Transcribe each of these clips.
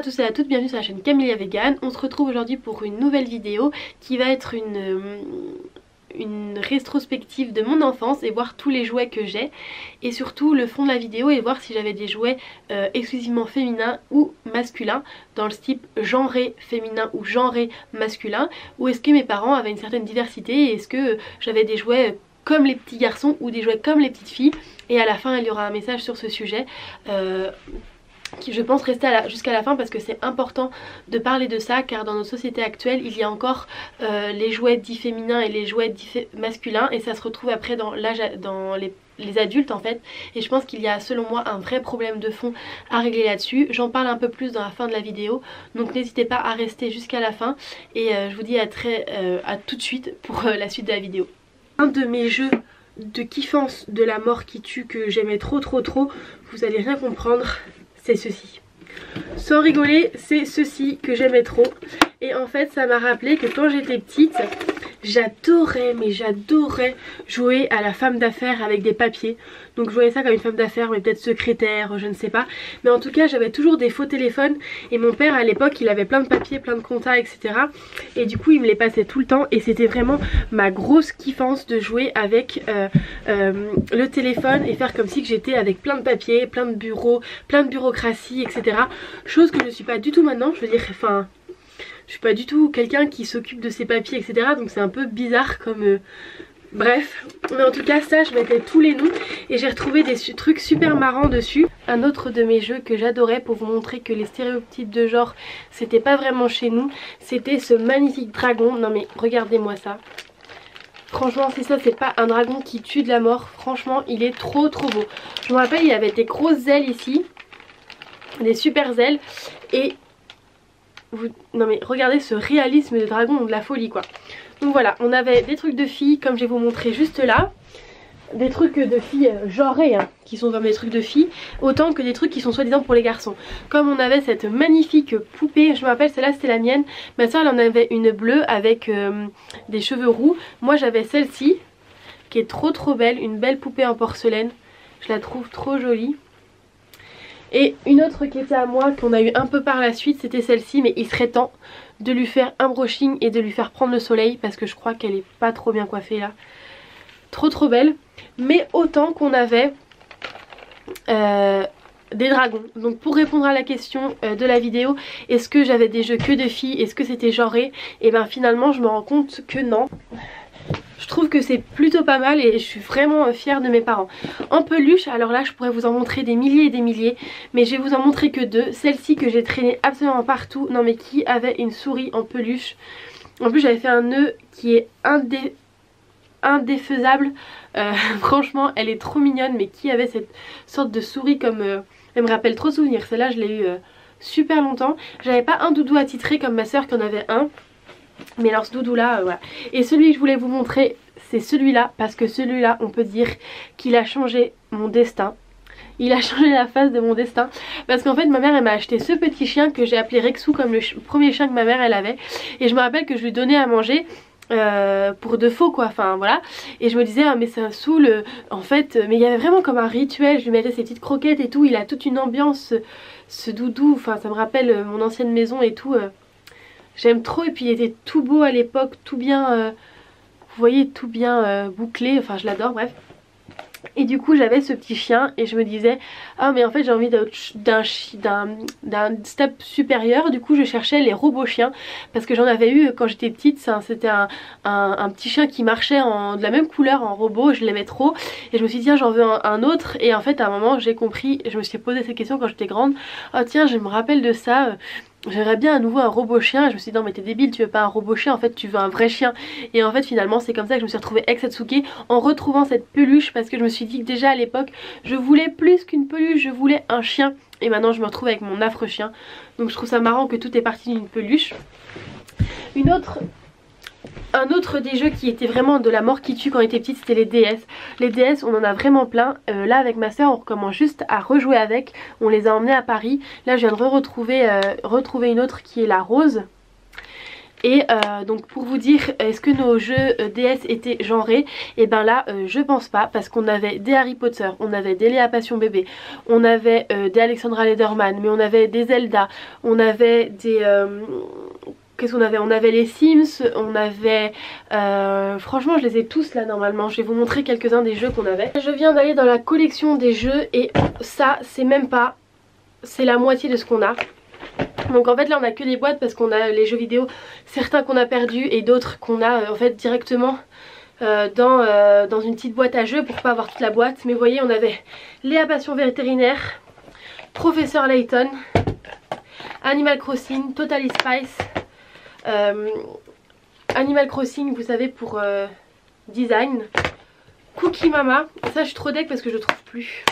tous et à toutes, bienvenue sur la chaîne Camélia Vegan. On se retrouve aujourd'hui pour une nouvelle vidéo qui va être une rétrospective de mon enfance et voir tous les jouets que j'ai. Et surtout le fond de la vidéo et voir si j'avais des jouets exclusivement féminins ou masculins, dans le type genré féminin ou genré masculin. Ou est-ce que mes parents avaient une certaine diversité et est-ce que j'avais des jouets comme les petits garçons ou des jouets comme les petites filles. Et à la fin il y aura un message sur ce sujet qui je pense rester jusqu'à la fin parce que c'est important de parler de ça, car dans notre société actuelle il y a encore les jouets dits féminins et les jouets dits masculins, et ça se retrouve après dans les adultes en fait, et je pense qu'il y a selon moi un vrai problème de fond à régler là-dessus. J'en parle un peu plus dans la fin de la vidéo, donc n'hésitez pas à rester jusqu'à la fin et je vous dis à tout de suite pour la suite de la vidéo. Un de mes jeux de kiffance de la mort qui tue que j'aimais trop, vous allez rien comprendre, c'est ceci. Sans rigoler, c'est ceci que j'aimais trop. Et en fait ça m'a rappelé que quand j'étais petite, j'adorais jouer à la femme d'affaires avec des papiers. Donc je voyais ça comme une femme d'affaires, mais peut-être secrétaire, je ne sais pas. Mais en tout cas j'avais toujours des faux téléphones. Et mon père à l'époque il avait plein de papiers, plein de comptas, etc. Et du coup il me les passait tout le temps. Et c'était vraiment ma grosse kiffance de jouer avec le téléphone et faire comme si que j'étais avec plein de papiers, plein de bureaux, plein de bureaucratie, etc. Chose que je ne suis pas du tout maintenant, je veux dire, enfin... Je suis pas du tout quelqu'un qui s'occupe de ses papiers, etc. Donc c'est un peu bizarre comme... Bref, mais en tout cas ça je mettais tous les noms et j'ai retrouvé des trucs super marrants dessus. Un autre de mes jeux que j'adorais pour vous montrer que les stéréotypes de genre c'était pas vraiment chez nous, c'était ce magnifique dragon. Non mais regardez-moi ça. Franchement c'est ça, c'est pas un dragon qui tue de la mort. Franchement il est trop beau. Je me rappelle il y avait des grosses ailes ici, des super ailes, et... Non mais regardez ce réalisme de dragon, de la folie quoi. Donc voilà, on avait des trucs de filles comme je vais vous montrer juste là. Des trucs de filles genrés hein, qui sont comme des trucs de filles, autant que des trucs qui sont soi-disant pour les garçons. Comme on avait cette magnifique poupée, je me rappelle celle-là c'était la mienne. Ma soeur elle en avait une bleue avec des cheveux roux. Moi j'avais celle-ci qui est trop belle, une belle poupée en porcelaine. Je la trouve trop jolie. Et une autre qui était à moi, qu'on a eu un peu par la suite, c'était celle-ci, mais il serait temps de lui faire un brushing et de lui faire prendre le soleil parce que je crois qu'elle est pas trop bien coiffée là. Trop belle. Mais autant qu'on avait des dragons. Donc pour répondre à la question de la vidéo, est-ce que j'avais des jeux que de filles, est-ce que c'était genré, et ben finalement je me rends compte que non. Je trouve que c'est plutôt pas mal et je suis vraiment fière de mes parents. En peluche, alors là je pourrais vous en montrer des milliers et des milliers, mais je vais vous en montrer que deux. Celle-ci que j'ai traînée absolument partout, non mais qui avait une souris en peluche. En plus j'avais fait un nœud qui est indéfaisable. Franchement elle est trop mignonne, mais qui avait cette sorte de souris comme... elle me rappelle trop de souvenirs, celle-là je l'ai eu super longtemps. J'avais pas un doudou attitré comme ma soeur qui en avait un. Mais alors ce doudou là, voilà. Et celui que je voulais vous montrer, c'est celui-là, parce que celui-là, on peut dire qu'il a changé mon destin. Il a changé la face de mon destin. Parce qu'en fait, ma mère, elle m'a acheté ce petit chien que j'ai appelé Rexou, comme le premier chien que ma mère, elle avait. Et je me rappelle que je lui donnais à manger pour de faux, quoi. Enfin, voilà. Et je me disais, ah mais ça me saoule. En fait, mais il y avait vraiment comme un rituel. Je lui mettais ses petites croquettes et tout. Il a toute une ambiance, ce doudou. Enfin, ça me rappelle mon ancienne maison et tout. J'aime trop, et puis il était tout beau à l'époque, tout bien, vous voyez, tout bien bouclé, enfin je l'adore, bref. Et du coup j'avais ce petit chien et je me disais, ah mais en fait j'ai envie d'un step supérieur. Du coup je cherchais les robots chiens, parce que j'en avais eu quand j'étais petite. C'était un petit chien qui marchait de la même couleur en robot, je l'aimais trop. Et je me suis dit tiens j'en veux un autre, et en fait à un moment j'ai compris, je me suis posé cette question quand j'étais grande. Oh tiens je me rappelle de ça, j'aimerais bien à nouveau un robot chien. Et je me suis dit non mais t'es débile, tu veux pas un robot chien, en fait tu veux un vrai chien. Et en fait finalement c'est comme ça que je me suis retrouvée avec Satsuki, en retrouvant cette peluche, parce que je me suis dit que déjà à l'époque je voulais plus qu'une peluche, je voulais un chien. Et maintenant je me retrouve avec mon affreux chien. Donc je trouve ça marrant que tout est parti d'une peluche. Un autre des jeux qui était vraiment de la mort qui tue quand on était petite, c'était les DS. Les DS on en a vraiment plein. Là avec ma soeur on recommence juste à rejouer avec. On les a emmenés à Paris. Là je viens de retrouver une autre qui est la rose. Et donc pour vous dire, est-ce que nos jeux DS étaient genrés? Et ben là je pense pas, parce qu'on avait des Harry Potter, on avait des Léa Passion Bébé, on avait des Alexandra Lederman, mais on avait des Zelda, on avait des... qu'est-ce qu'on avait? On avait les Sims, on avait... franchement je les ai tous là normalement, je vais vous montrer quelques-uns des jeux qu'on avait. Je viens d'aller dans la collection des jeux et ça c'est même pas... c'est la moitié de ce qu'on a. Donc en fait là on a que des boîtes parce qu'on a les jeux vidéo, certains qu'on a perdus et d'autres qu'on a en fait directement dans une petite boîte à jeux pour pas avoir toute la boîte. Mais vous voyez, on avait Léa Passion Vétérinaire, Professeur Layton, Animal Crossing, Totally Spice, Animal Crossing vous savez pour design, Cookie Mama. Ça je suis trop deck parce que je le trouve plus.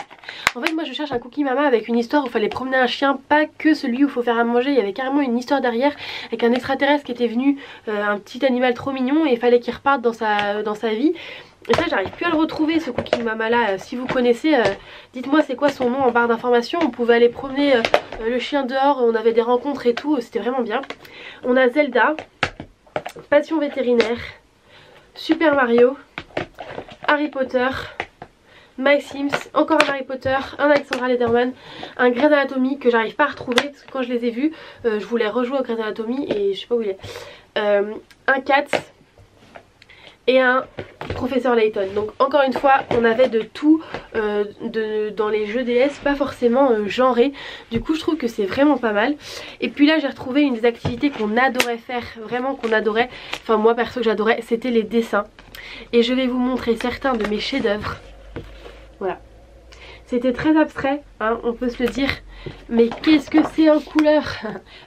En fait moi je cherche un Cookie Mama avec une histoire où il fallait promener un chien, pas que celui où il faut faire à manger. Il y avait carrément une histoire derrière avec un extraterrestre qui était venu, un petit animal trop mignon, et il fallait qu'il reparte dans sa vie. Et ça j'arrive plus à le retrouver ce Cookie Mama là. Si vous connaissez, dites-moi c'est quoi son nom en barre d'informations. On pouvait aller promener le chien dehors, on avait des rencontres et tout, c'était vraiment bien. On a Zelda, Passion Vétérinaire, Super Mario, Harry Potter, My Sims, encore un Harry Potter, un Alexandra Lederman, un Grey's Anatomy que j'arrive pas à retrouver parce que quand je les ai vus, je voulais rejouer au Grey's Anatomy et je sais pas où il est. Un Cats et un Professeur Layton. Donc encore une fois on avait de tout dans les jeux DS, pas forcément genrés. Du coup je trouve que c'est vraiment pas mal. Et puis là j'ai retrouvé une des activités qu'on adorait faire, vraiment qu'on adorait, enfin moi perso que j'adorais, c'était les dessins. Et je vais vous montrer certains de mes chefs d'œuvre. Voilà, c'était très abstrait hein, on peut se le dire, mais qu'est-ce que c'est en couleur.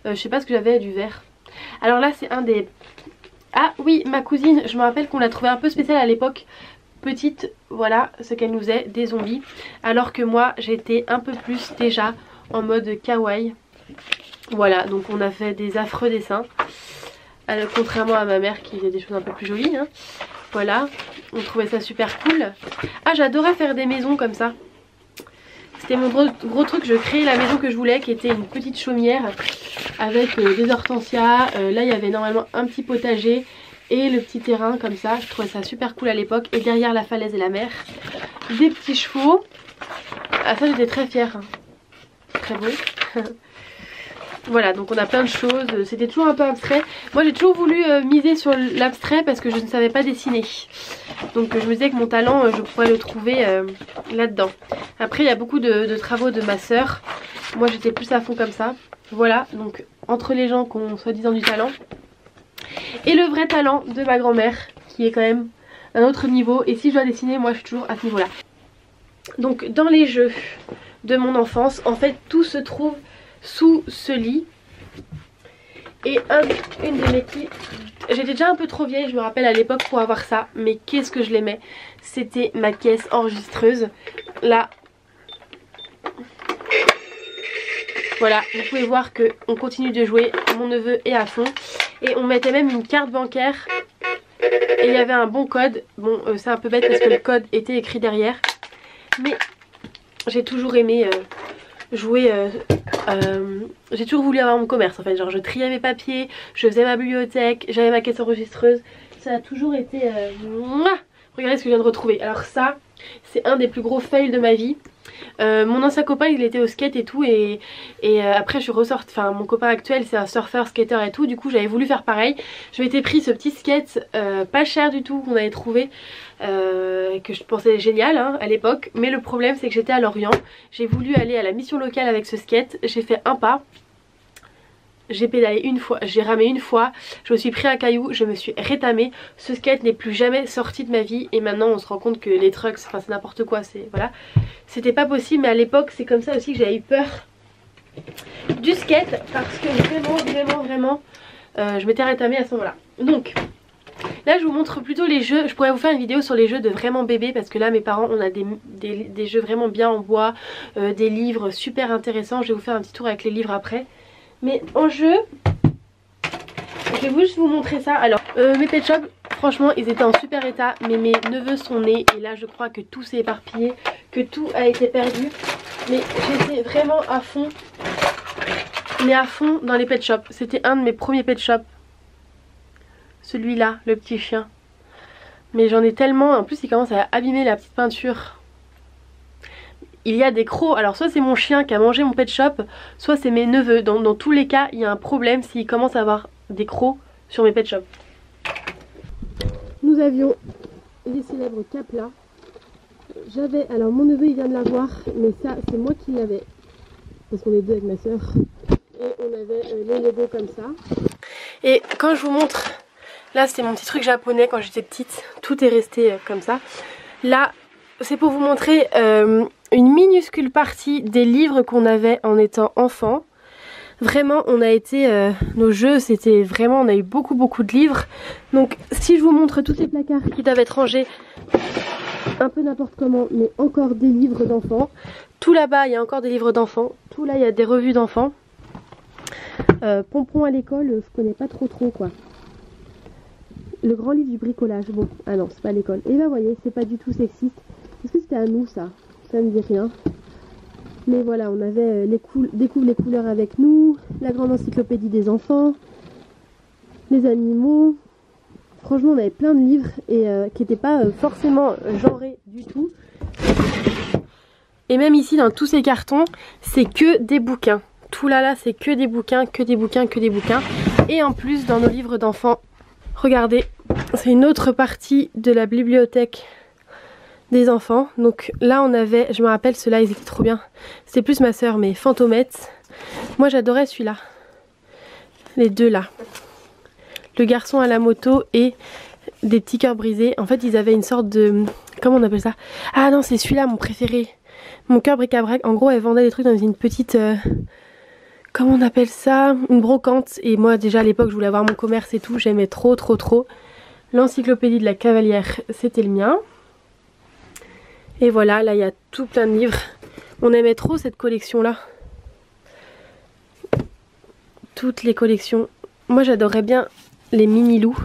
Je sais pas ce que j'avais, du vert. Alors là c'est un des... Ah oui, ma cousine, je me rappelle qu'on l'a trouvé un peu spécial à l'époque, petite, voilà ce qu'elle nous faisait, des zombies. Alors que moi j'étais un peu plus déjà en mode kawaii. Voilà, donc on a fait des affreux dessins, contrairement à ma mère qui faisait des choses un peu plus jolies hein. Voilà, on trouvait ça super cool. Ah j'adorais faire des maisons comme ça. C'était mon gros truc, je créais la maison que je voulais, qui était une petite chaumière avec des hortensias. Là il y avait normalement un petit potager et le petit terrain comme ça. Je trouvais ça super cool à l'époque. Et derrière la falaise et la mer, des petits chevaux. Ah ça j'étais très fière hein. Très beau. Voilà, donc on a plein de choses, c'était toujours un peu abstrait. Moi j'ai toujours voulu miser sur l'abstrait parce que je ne savais pas dessiner. Donc je me disais que mon talent, je pourrais le trouver là-dedans. Après il y a beaucoup de travaux de ma soeur. Moi j'étais plus à fond comme ça. Voilà, donc entre les gens qui ont soi-disant du talent et le vrai talent de ma grand-mère qui est quand même un autre niveau. Et si je dois dessiner, moi je suis toujours à ce niveau-là. Donc dans les jeux de mon enfance, en fait tout se trouve sous ce lit. Et une de mes clés, j'étais déjà un peu trop vieille je me rappelle à l'époque pour avoir ça, mais qu'est-ce que je l'aimais. C'était ma caisse enregistreuse. Là voilà, vous pouvez voir qu'on continue de jouer, mon neveu est à fond. Et on mettait même une carte bancaire et il y avait un bon code. Bon c'est un peu bête parce que le code était écrit derrière, mais j'ai toujours aimé jouer, j'ai toujours voulu avoir mon commerce en fait, genre je triais mes papiers, je faisais ma bibliothèque, j'avais ma caisse enregistreuse, ça a toujours été regardez ce que je viens de retrouver. Alors ça c'est un des plus gros fails de ma vie. Mon ancien copain il était au skate et tout et après je suis ressortie, enfin mon copain actuel c'est un surfeur, skater et tout, du coup j'avais voulu faire pareil. Je m'étais pris ce petit skate pas cher du tout qu'on avait trouvé, que je pensais génial hein, à l'époque, mais le problème c'est que j'étais à Lorient, j'ai voulu aller à la mission locale avec ce skate, j'ai fait un pas, j'ai pédalé une fois, j'ai ramé une fois, je me suis pris un caillou, je me suis rétamée. Ce skate n'est plus jamais sorti de ma vie et maintenant on se rend compte que les trucks, enfin c'est n'importe quoi, c'est voilà, c'était pas possible. Mais à l'époque c'est comme ça aussi que j'avais eu peur du skate parce que vraiment je m'étais rétamée à ce moment là. Donc là je vous montre plutôt les jeux, je pourrais vous faire une vidéo sur les jeux de vraiment bébé parce que là mes parents on a des jeux vraiment bien en bois, des livres super intéressants. Je vais vous faire un petit tour avec les livres après. Mais en jeu, je vais juste vous montrer ça. Alors mes pet shops, franchement ils étaient en super état, mais mes neveux sont nés et là je crois que tout s'est éparpillé, que tout a été perdu. Mais j'étais vraiment à fond, mais à fond dans les pet shops. C'était un de mes premiers pet shops. celui-là, le petit chien. Mais j'en ai tellement, en plus il commence à abîmer la petite peinture. Il y a des crocs, alors soit c'est mon chien qui a mangé mon pet shop, soit c'est mes neveux. Dans tous les cas, il y a un problème s'il commence à avoir des crocs sur mes pet shops. Nous avions les célèbres caplas. Alors mon neveu il vient de l'avoir, mais ça c'est moi qui l'avais. Parce qu'on est deux avec ma soeur. Et on avait les Lego comme ça. Et quand je vous montre, là c'était mon petit truc japonais quand j'étais petite. Tout est resté comme ça. Là c'est pour vous montrer une minuscule partie des livres qu'on avait en étant enfant. Vraiment on a été, nos jeux c'était vraiment, on a eu beaucoup de livres. Donc si je vous montre tous ces placards qui doivent être rangés un peu n'importe comment, mais encore des livres d'enfants. Tout là-bas il y a encore des livres d'enfants. Tout là il y a des revues d'enfants. Pompon à l'école, je connais pas trop quoi. Le grand livre du bricolage, bon, ah non c'est pas à l'école. Et là vous voyez c'est pas du tout sexiste. Est-ce que c'était à nous ça? Ça me dit rien. Mais voilà, on avait découvre les couleurs avec nous, la grande encyclopédie des enfants, les animaux. Franchement, on avait plein de livres et qui n'étaient pas forcément genrés du tout. Et même ici, dans tous ces cartons, c'est que des bouquins. Tout là, c'est que des bouquins, que des bouquins, que des bouquins. Et en plus, dans nos livres d'enfants, regardez, c'est une autre partie de la bibliothèque des enfants. Donc là on avait, je me rappelle ceux-là ils étaient trop bien. C'était plus ma soeur mais Fantomette. Moi j'adorais celui-là. Les deux là. Le garçon à la moto et des petits cœurs brisés. En fait ils avaient une sorte de... Comment on appelle ça? Ah non c'est celui-là mon préféré. Mon cœur bric-à-brac. En gros elle vendait des trucs dans une petite... Comment on appelle ça? Une brocante. Et moi déjà à l'époque je voulais avoir mon commerce et tout. J'aimais trop. L'encyclopédie de la cavalière c'était le mien. Et voilà, là il y a tout plein de livres. On aimait trop cette collection là. Toutes les collections. Moi j'adorais bien les mini-loups.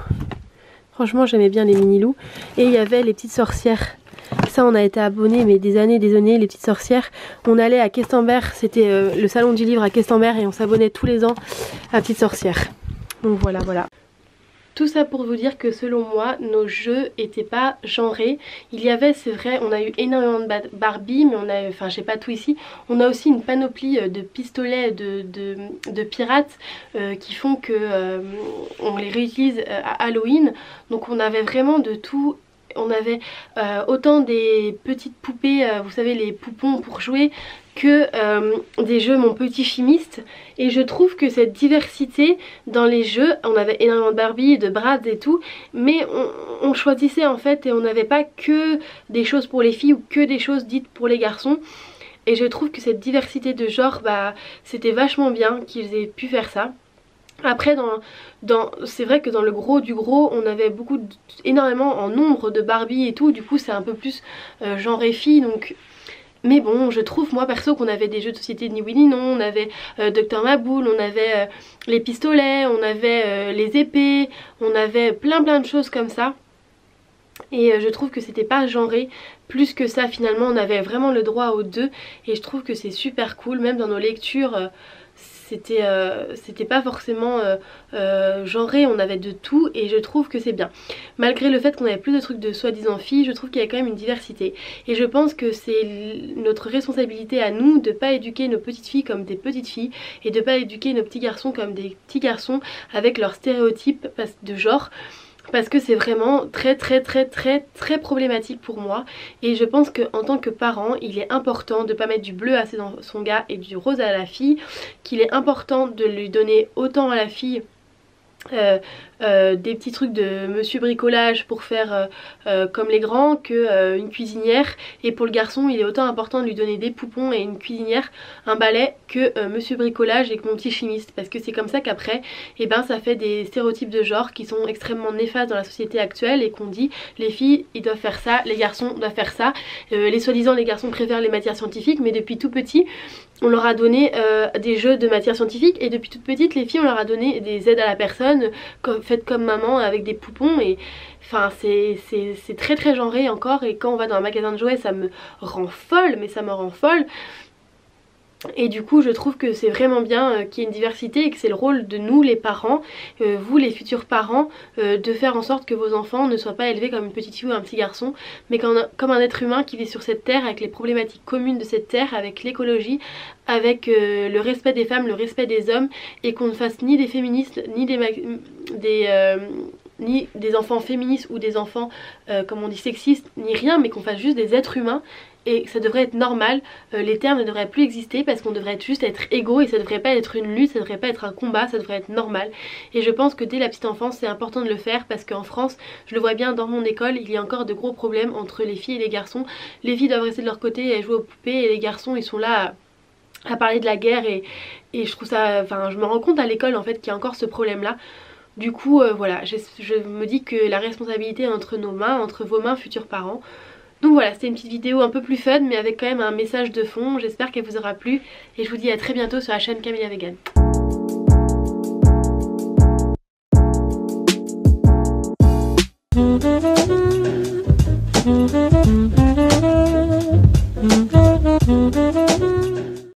Franchement j'aimais bien les mini-loups. Et il y avait les petites sorcières. Ça on a été abonnés mais des années, les petites sorcières. On allait à Questembert, c'était le salon du livre à Questembert et on s'abonnait tous les ans à Petites Sorcières. Donc voilà. Tout ça pour vous dire que selon moi, nos jeux étaient pas genrés. Il y avait, c'est vrai, on a eu énormément de Barbie, mais on a, enfin j'ai pas tout ici. On a aussi une panoplie de pistolets de pirates qui font que on les réutilise à Halloween. Donc on avait vraiment de tout. On avait autant des petites poupées, vous savez les poupons pour jouer, que des jeux Mon Petit Chimiste. Et je trouve que cette diversité dans les jeux, on avait énormément de Barbie, de Bratz et tout, mais on choisissait en fait et on n'avait pas que des choses pour les filles ou que des choses dites pour les garçons. Et je trouve que cette diversité de genre, bah, c'était vachement bien qu'ils aient pu faire ça. Après c'est vrai que dans le gros du gros on avait énormément en nombre de Barbie et tout, du coup c'est un peu plus genre filles donc... Mais bon je trouve moi perso qu'on avait des jeux de société ni oui ni non, on avait Dr Maboul, on avait les pistolets, on avait les épées, on avait plein de choses comme ça. Et je trouve que c'était pas genré plus que ça finalement, on avait vraiment le droit aux deux et je trouve que c'est super cool, même dans nos lectures... c'était pas forcément genré, on avait de tout et je trouve que c'est bien. Malgré le fait qu'on avait plus de trucs de soi-disant filles, je trouve qu'il y a quand même une diversité. Et je pense que c'est notre responsabilité à nous de pas éduquer nos petites filles comme des petites filles et de pas éduquer nos petits garçons comme des petits garçons avec leurs stéréotypes de genre. Parce que c'est vraiment très problématique pour moi. Et je pense qu'en tant que parent, il est important de ne pas mettre du bleu à son gars et du rose à la fille. Qu'il est important de lui donner autant à la fille des petits trucs de monsieur bricolage pour faire comme les grands que une cuisinière, et pour le garçon il est autant important de lui donner des poupons et une cuisinière, un balai que monsieur bricolage et que mon petit chimiste, parce que c'est comme ça qu'après et ben ça fait des stéréotypes de genre qui sont extrêmement néfastes dans la société actuelle et qu'on dit les filles ils doivent faire ça, les garçons doivent faire ça, les soi-disant les garçons préfèrent les matières scientifiques, mais depuis tout petit on leur a donné des jeux de matières scientifiques et depuis toute petite les filles on leur a donné des aides à la personne faites comme maman avec des poupons. Et enfin c'est très genré encore, et quand on va dans un magasin de jouets ça me rend folle, mais ça me rend folle. Et du coup je trouve que c'est vraiment bien qu'il y ait une diversité et que c'est le rôle de nous les parents, vous les futurs parents, de faire en sorte que vos enfants ne soient pas élevés comme une petite fille ou un petit garçon, mais comme un être humain qui vit sur cette terre avec les problématiques communes de cette terre, avec l'écologie, avec le respect des femmes, le respect des hommes, et qu'on ne fasse ni des féministes ni ni des enfants féministes ou des enfants comme on dit sexistes, ni rien, mais qu'on fasse juste des êtres humains. Et ça devrait être normal, les termes ne devraient plus exister parce qu'on devrait juste être égaux et ça devrait pas être une lutte, ça devrait pas être un combat, ça devrait être normal. Et je pense que dès la petite enfance c'est important de le faire parce qu'en France, je le vois bien dans mon école, il y a encore de gros problèmes entre les filles et les garçons. Les filles doivent rester de leur côté et jouer aux poupées et les garçons ils sont là à parler de la guerre et je trouve ça, enfin je me rends compte à l'école en fait qu'il y a encore ce problème là. Du coup voilà, je me dis que la responsabilité est entre nos mains, entre vos mains futurs parents. Donc voilà, c'était une petite vidéo un peu plus fun mais avec quand même un message de fond, j'espère qu'elle vous aura plu et je vous dis à très bientôt sur la chaîne Camélia Vegan.